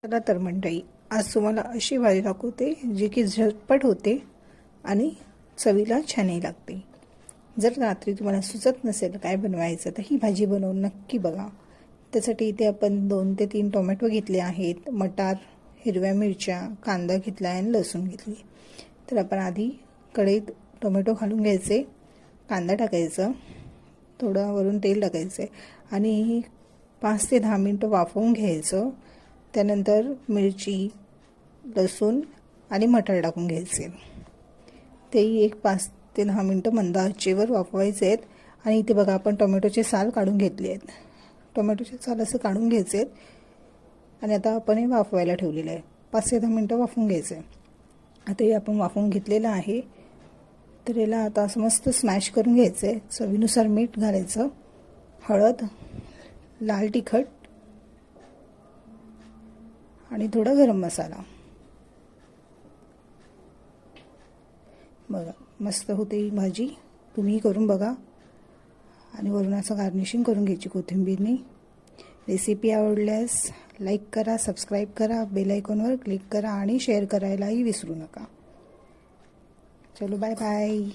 चला तर मंडळी, आज तुम्हाला अशी भाजी दाखवते जी की झटपट होते आणि चवीला छानही लागते. जर रात्री तुम्हाला सुचत नसेल काय बनवायचं तर ही भाजी बनवून नक्की बघा. त्यासाठी इथे आपण 2 ते 3 टोमॅटो घेतले आहेत, मटार, हिरव्या मिरच्या, कांदा घेतला आणि लसूण घेतली. तर आपण आधी कढईत टोमॅटो घालून घ्यायचे, कांदा टाकायचं, थोडं वरून तेल टाकायचं आणि 5 ते 10 मिनिटं वाफवून घ्यायचं. त्यानंतर मिरची, लसूण आणि मटार टाकून घ्यायचे. तेही एक 5 ते 10 मिनिटं मंद आचेवर वाफवायचे आहेत. आणि इथे बघा आपण टोमॅटोचे साल काढून घेतले आहेत. टोमॅटोचे साल असं काढून घ्यायचे आहेत आणि आता आपण हे वाफवायला ठेवलेलं आहे. 5 ते 10 मिनिटं वाफवून घ्यायचं आहे. आता हे आपण वाफवून घेतलेलं आहे. तर याला आता असं मस्त स्मॅश करून घ्यायचं आहे. चवीनुसार मीठ घालायचं, हळद, लाल तिखट आणि थोडा गरम मसाला. बघा मस्त होते ही भाजी, तुम्ही करून बघा. आणि वरून असं गार्निशिंग करून घ्यायची कोथिंबीरने. रेसिपी आवडल्यास लाईक करा, सबस्क्राईब करा, बेल आयकॉनवर क्लिक करा आणि शेअर करायलाही विसरू नका. चलो बाय बाय.